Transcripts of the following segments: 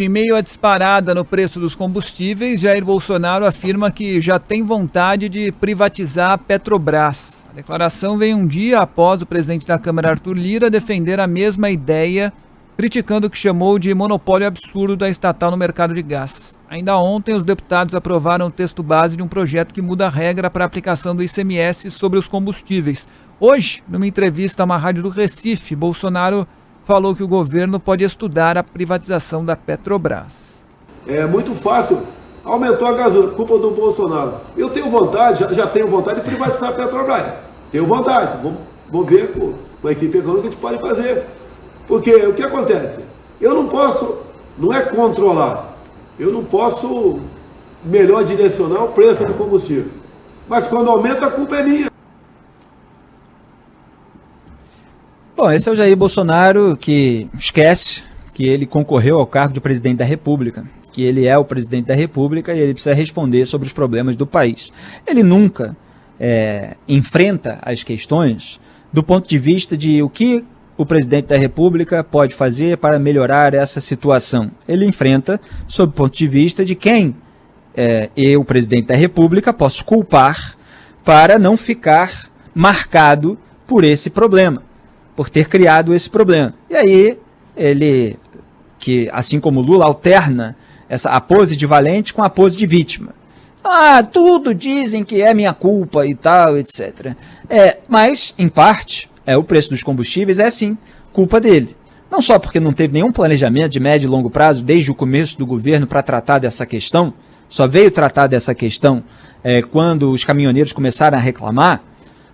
Em meio à disparada no preço dos combustíveis, Jair Bolsonaro afirma que já tem vontade de privatizar a Petrobras. A declaração vem um dia após o presidente da Câmara, Arthur Lira, defender a mesma ideia, criticando o que chamou de monopólio absurdo da estatal no mercado de gás. Ainda ontem, os deputados aprovaram o texto base de um projeto que muda a regra para a aplicação do ICMS sobre os combustíveis. Hoje, numa entrevista a uma rádio do Recife, Bolsonaro falou que o governo pode estudar a privatização da Petrobras. É muito fácil, aumentou a gasolina, culpa do Bolsonaro. Eu tenho vontade, já tenho vontade de privatizar a Petrobras. Tenho vontade, vou ver com a equipe econômica que a gente pode fazer. Porque o que acontece? Eu não posso, não é controlar, eu não posso melhor direcionar o preço do combustível. Mas quando aumenta, a culpa é minha. Bom, esse é o Jair Bolsonaro, que esquece que ele concorreu ao cargo de presidente da República, que ele é o presidente da República e ele precisa responder sobre os problemas do país. Ele nunca enfrenta as questões do ponto de vista de o que o presidente da República pode fazer para melhorar essa situação. Ele enfrenta sob o ponto de vista de quem eu, presidente da República, posso culpar para não ficar marcado por esse problema, por ter criado esse problema. E aí, ele, que assim como Lula, alterna a pose de valente com a pose de vítima. Tudo dizem que é minha culpa e tal, etc. Mas, em parte, o preço dos combustíveis é sim culpa dele. Não só porque não teve nenhum planejamento de médio e longo prazo desde o começo do governo para tratar dessa questão, só veio tratar dessa questão quando os caminhoneiros começaram a reclamar,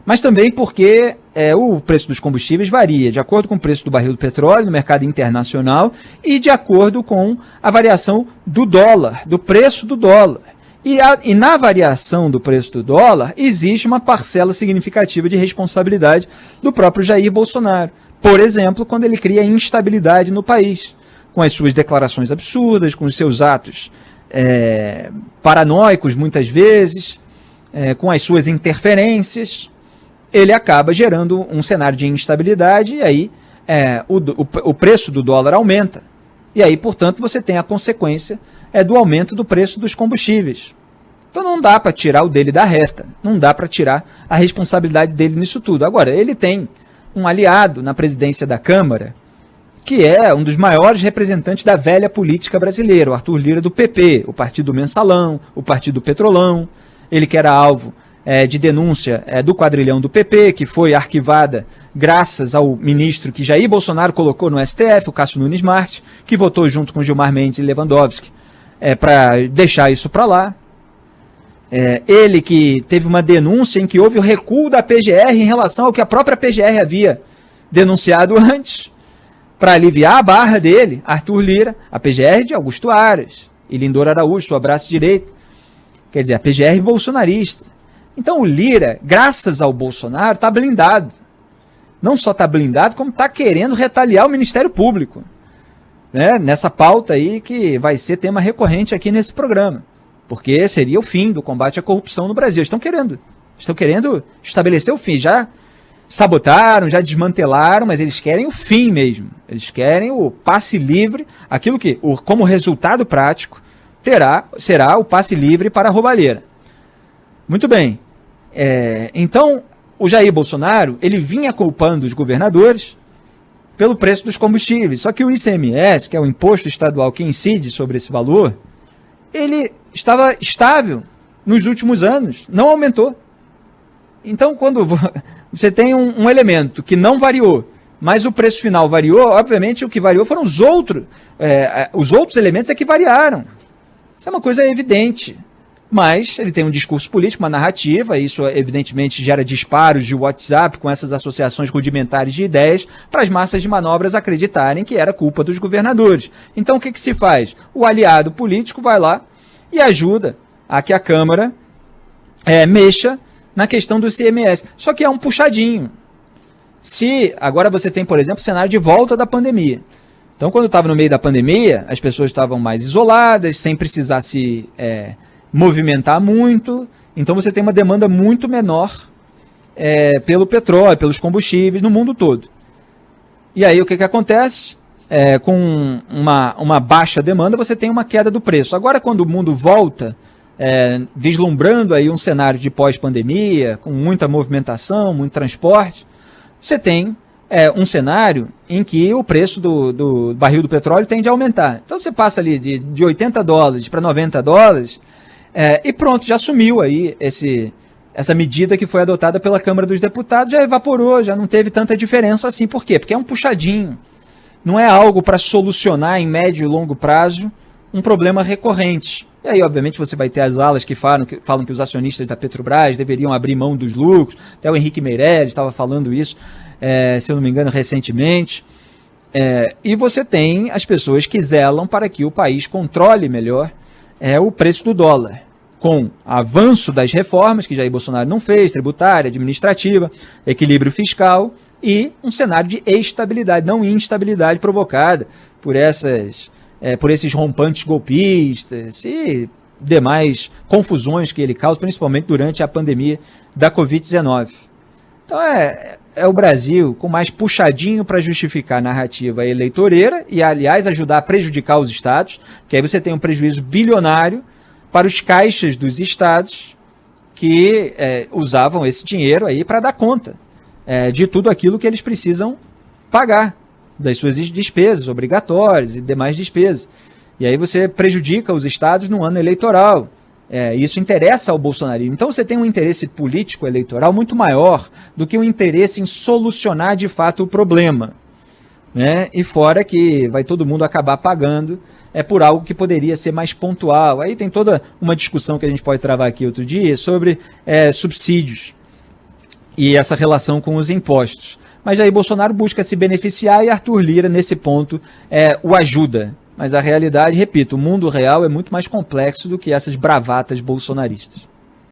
mas também porque o preço dos combustíveis varia de acordo com o preço do barril do petróleo no mercado internacional e de acordo com a variação do dólar, do preço do dólar. E na variação do preço do dólar, existe uma parcela significativa de responsabilidade do próprio Jair Bolsonaro. Por exemplo, quando ele cria instabilidade no país, com as suas declarações absurdas, com os seus atos paranoicos muitas vezes, com as suas interferências, ele acaba gerando um cenário de instabilidade e aí o preço do dólar aumenta. E aí, portanto, você tem a consequência do aumento do preço dos combustíveis. Então não dá para tirar o dele da reta, não dá para tirar a responsabilidade dele nisso tudo. Agora, ele tem um aliado na presidência da Câmara, que é um dos maiores representantes da velha política brasileira, o Arthur Lira do PP, o Partido Mensalão, o Partido Petrolão, ele que era alvo de denúncia do quadrilhão do PP, que foi arquivada graças ao ministro que Jair Bolsonaro colocou no STF, o Cássio Nunes Marques, que votou junto com Gilmar Mendes e Lewandowski para deixar isso para lá. Ele que teve uma denúncia em que houve o recuo da PGR em relação ao que a própria PGR havia denunciado antes, para aliviar a barra dele, Arthur Lira, a PGR de Augusto Aras e Lindor Araújo, seu braço direito, quer dizer, a PGR bolsonarista. Então o Lira, graças ao Bolsonaro, está blindado. Não só está blindado, como está querendo retaliar o Ministério Público, nessa pauta aí que vai ser tema recorrente aqui nesse programa, porque seria o fim do combate à corrupção no Brasil. Estão querendo estabelecer o fim. Já sabotaram, já desmantelaram, mas eles querem o fim mesmo. Eles querem o passe livre, aquilo que, como resultado prático, será o passe livre para a roubalheira. Muito bem. Então, o Jair Bolsonaro, ele vinha culpando os governadores pelo preço dos combustíveis. Só que o ICMS, que é o imposto estadual que incide sobre esse valor, ele estava estável nos últimos anos, não aumentou. Então, quando você tem um elemento que não variou, mas o preço final variou, obviamente o que variou foram os outros elementos que variaram. Isso é uma coisa evidente. Mas ele tem um discurso político, uma narrativa, e isso evidentemente gera disparos de WhatsApp com essas associações rudimentares de ideias para as massas de manobras acreditarem que era culpa dos governadores. Então o que se faz? O aliado político vai lá e ajuda a que a Câmara mexa na questão do ICMS. Só que é um puxadinho. Se agora você tem, por exemplo, o cenário de volta da pandemia. Então quando estava no meio da pandemia, as pessoas estavam mais isoladas, sem precisar se movimentar muito, então você tem uma demanda muito menor pelo petróleo, pelos combustíveis no mundo todo. E aí o que acontece? com uma baixa demanda, você tem uma queda do preço. Agora, quando o mundo volta, vislumbrando aí um cenário de pós-pandemia, com muita movimentação, muito transporte, você tem um cenário em que o preço do barril do petróleo tende a aumentar. Então você passa ali de 80 dólares para 90 dólares e pronto, já sumiu aí essa medida que foi adotada pela Câmara dos Deputados, já evaporou, já não teve tanta diferença assim. Por quê? Porque é um puxadinho. Não é algo para solucionar em médio e longo prazo um problema recorrente. E aí, obviamente, você vai ter as alas que falam que os acionistas da Petrobras deveriam abrir mão dos lucros. Até o Henrique Meirelles estava falando isso, se eu não me engano, recentemente. E você tem as pessoas que zelam para que o país controle melhor o preço do dólar, com avanço das reformas que Jair Bolsonaro não fez, tributária, administrativa, equilíbrio fiscal e um cenário de estabilidade, não instabilidade provocada por esses rompantes golpistas e demais confusões que ele causa, principalmente durante a pandemia da Covid-19. Então é o Brasil com mais puxadinho para justificar a narrativa eleitoreira e, aliás, ajudar a prejudicar os estados, porque aí você tem um prejuízo bilionário para os caixas dos estados que usavam esse dinheiro aí para dar conta de tudo aquilo que eles precisam pagar, das suas despesas obrigatórias e demais despesas. E aí você prejudica os estados no ano eleitoral. Isso interessa ao bolsonarismo. Então você tem um interesse político eleitoral muito maior do que um interesse em solucionar de fato o problema. Né? E fora que vai todo mundo acabar pagando por algo que poderia ser mais pontual. Aí tem toda uma discussão que a gente pode travar aqui outro dia sobre subsídios e essa relação com os impostos. Mas Jair Bolsonaro busca se beneficiar e Arthur Lira, nesse ponto, o ajuda. Mas a realidade, repito, o mundo real é muito mais complexo do que essas bravatas bolsonaristas.